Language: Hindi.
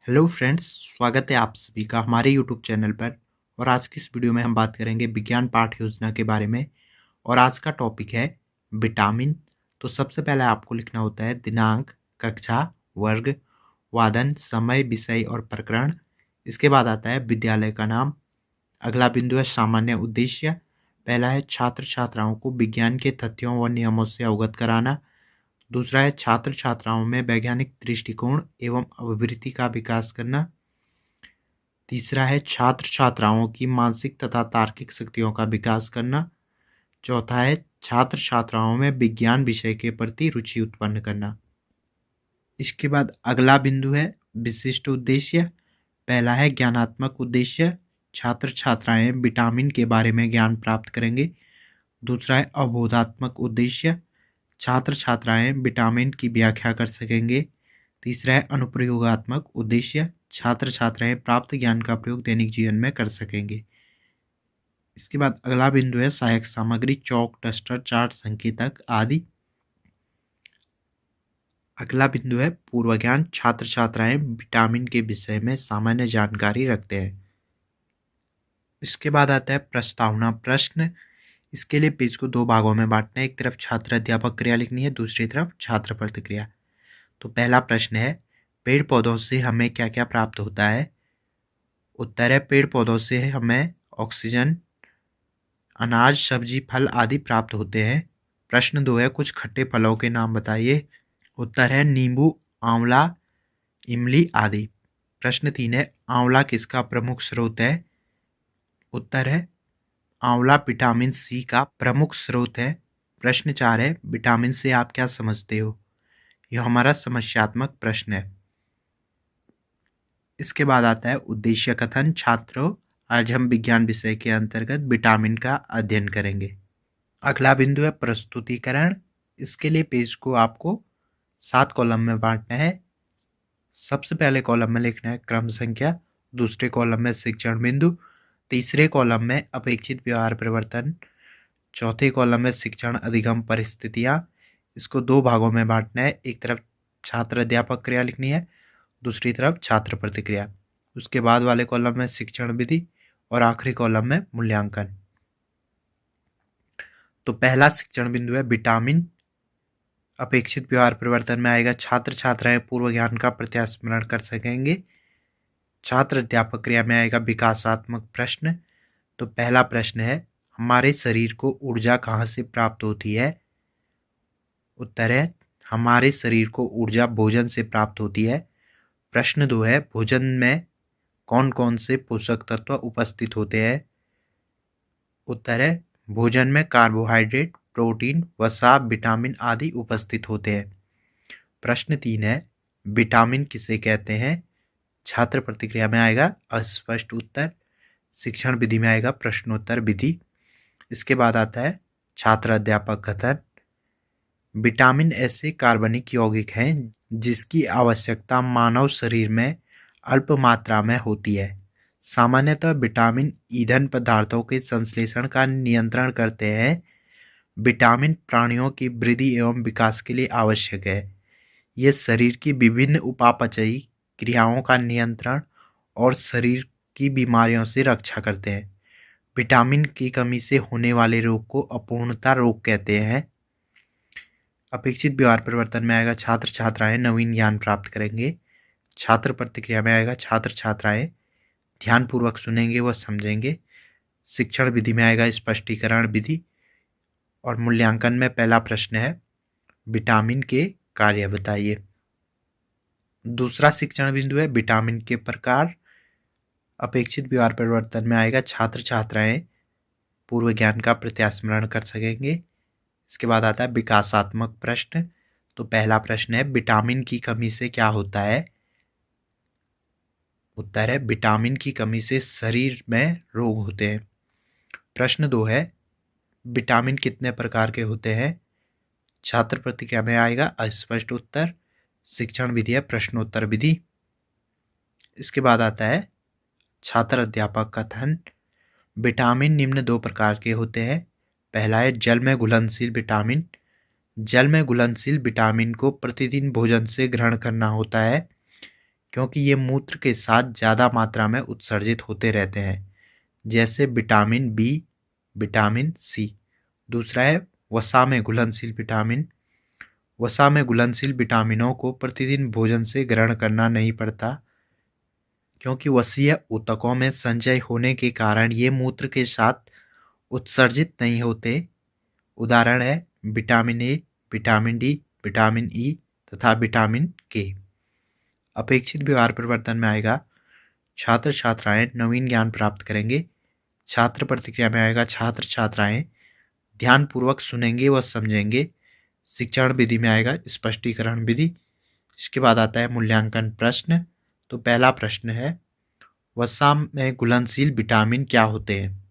हेलो फ्रेंड्स, स्वागत है आप सभी का हमारे यूट्यूब चैनल पर। और आज की इस वीडियो में हम बात करेंगे विज्ञान पाठ योजना के बारे में। और आज का टॉपिक है विटामिन। तो सबसे पहले आपको लिखना होता है दिनांक, कक्षा, वर्ग, वादन, समय, विषय और प्रकरण। इसके बाद आता है विद्यालय का नाम। अगला बिंदु है सामान्य उद्देश्य। पहला है छात्र छात्राओं को विज्ञान के तथ्यों व नियमों से अवगत कराना। दूसरा है छात्र छात्राओं में वैज्ञानिक दृष्टिकोण एवं अभिवृत्ति का विकास करना। तीसरा है छात्र छात्राओं की मानसिक तथा तार्किक शक्तियों का विकास करना। चौथा है छात्र छात्राओं में विज्ञान विषय के प्रति रुचि उत्पन्न करना। इसके बाद अगला बिंदु है विशिष्ट उद्देश्य। पहला है ज्ञानात्मक उद्देश्य। छात्र छात्राएं विटामिन के बारे में ज्ञान प्राप्त करेंगे। दूसरा है अवबोधात्मक उद्देश्य। छात्र छात्राएं विटामिन की व्याख्या कर सकेंगे। तीसरा है अनुप्रयोगात्मक उद्देश्य। छात्र छात्राएं प्राप्त ज्ञान का प्रयोग दैनिक जीवन में कर सकेंगे। इसके बाद अगला बिंदु है सहायक सामग्री, चौक, डस्टर, चार्ट, संकेतक आदि। अगला बिंदु है पूर्व ज्ञान। छात्र छात्राएं विटामिन के विषय में सामान्य जानकारी रखते हैं। इसके बाद आता है प्रस्तावना प्रश्न। इसके लिए पेज को दो भागों में बांटना है। एक तरफ छात्र अध्यापक क्रिया लिखनी है, दूसरी तरफ छात्र प्रतिक्रिया। तो पहला प्रश्न है पेड़ पौधों से हमें क्या क्या प्राप्त होता है। उत्तर है पेड़ पौधों से हमें ऑक्सीजन, अनाज, सब्जी, फल आदि प्राप्त होते हैं। प्रश्न 2 है कुछ खट्टे फलों के नाम बताइए। उत्तर है नींबू, आंवला, इमली आदि। प्रश्न 3 है आंवला किसका प्रमुख स्रोत है। उत्तर है आंवला विटामिन सी का प्रमुख स्रोत है। प्रश्न 4 है विटामिन से आप क्या समझते हो। यह हमारा समस्यात्मक प्रश्न है। इसके बाद आता है उद्देश्य कथन। छात्रों, आज हम विज्ञान विषय के अंतर्गत विटामिन का अध्ययन करेंगे। अगला बिंदु है प्रस्तुतिकरण। इसके लिए पेज को आपको 7 कॉलम में बांटना है। सबसे पहले कॉलम में लिखना है क्रम संख्या, दूसरे कॉलम में शिक्षण बिंदु, तीसरे कॉलम में अपेक्षित व्यवहार परिवर्तन, चौथे कॉलम में शिक्षण अधिगम परिस्थितियाँ। इसको दो भागों में बांटना है। एक तरफ छात्र अध्यापक क्रिया लिखनी है, दूसरी तरफ छात्र प्रतिक्रिया। उसके बाद वाले कॉलम में शिक्षण विधि और आखिरी कॉलम में मूल्यांकन। तो पहला शिक्षण बिंदु है विटामिन। अपेक्षित व्यवहार परिवर्तन में आएगा छात्र छात्राएं पूर्व ज्ञान का प्रत्यास्मरण कर सकेंगे। छात्र अध्यापक क्रिया में आएगा विकासात्मक प्रश्न। तो पहला प्रश्न है हमारे शरीर को ऊर्जा कहाँ से प्राप्त होती है। उत्तर है हमारे शरीर को ऊर्जा भोजन से प्राप्त होती है। प्रश्न 2 है भोजन में कौन कौन से पोषक तत्व उपस्थित होते हैं। उत्तर है भोजन में कार्बोहाइड्रेट, प्रोटीन, वसा, विटामिन आदि उपस्थित होते हैं। प्रश्न 3 है विटामिन किसे कहते हैं। छात्र प्रतिक्रिया में आएगा अस्पष्ट उत्तर। शिक्षण विधि में आएगा प्रश्नोत्तर विधि। इसके बाद आता है छात्र अध्यापक कथन। विटामिन ऐसे कार्बनिक यौगिक हैं जिसकी आवश्यकता मानव शरीर में अल्प मात्रा में होती है। सामान्यतः विटामिन ईंधन पदार्थों के संश्लेषण का नियंत्रण करते हैं। विटामिन प्राणियों की वृद्धि एवं विकास के लिए आवश्यक है। ये शरीर की विभिन्न उपापचयी क्रियाओं का नियंत्रण और शरीर की बीमारियों से रक्षा करते हैं। विटामिन की कमी से होने वाले रोग को अपूर्णता रोग कहते हैं। अपेक्षित व्यवहार परिवर्तन में आएगा छात्र छात्राएं नवीन ज्ञान प्राप्त करेंगे। छात्र प्रतिक्रिया में आएगा छात्र छात्राएं ध्यानपूर्वक सुनेंगे व समझेंगे। शिक्षण विधि में आएगा स्पष्टीकरण विधि। और मूल्यांकन में पहला प्रश्न है विटामिन के कार्य बताइए। दूसरा शिक्षण बिंदु है विटामिन के प्रकार। अपेक्षित व्यवहार परिवर्तन में आएगा छात्र छात्राएं पूर्व ज्ञान का प्रत्यास्मरण कर सकेंगे। इसके बाद आता है विकासात्मक प्रश्न। तो पहला प्रश्न है विटामिन की कमी से क्या होता है। उत्तर है विटामिन की कमी से शरीर में रोग होते हैं। प्रश्न 2 है विटामिन कितने प्रकार के होते हैं। छात्र प्रतिक्रिया में आएगा अस्पष्ट उत्तर। शिक्षण विधि है प्रश्नोत्तर विधि। इसके बाद आता है छात्र अध्यापक कथन। विटामिन निम्न 2 प्रकार के होते हैं। पहला है जल में घुलनशील विटामिन। जल में घुलनशील विटामिन को प्रतिदिन भोजन से ग्रहण करना होता है। क्योंकि ये मूत्र के साथ ज़्यादा मात्रा में उत्सर्जित होते रहते हैं, जैसे विटामिन बी, विटामिन सी। दूसरा है वसा में घुलनशील विटामिन। वसा में घुलनशील विटामिनों को प्रतिदिन भोजन से ग्रहण करना नहीं पड़ता, क्योंकि वसीय ऊतकों में संचय होने के कारण ये मूत्र के साथ उत्सर्जित नहीं होते। उदाहरण है vitamin A, vitamin D, vitamin E तथा विटामिन के। अपेक्षित व्यवहार परिवर्तन में आएगा छात्र छात्राएं नवीन ज्ञान प्राप्त करेंगे। छात्र प्रतिक्रिया में आएगा छात्र छात्राएं ध्यानपूर्वक सुनेंगे व समझेंगे। शिक्षण विधि में आएगा स्पष्टीकरण विधि। इसके बाद आता है मूल्यांकन प्रश्न। तो पहला प्रश्न है वसा में घुलनशील विटामिन क्या होते हैं।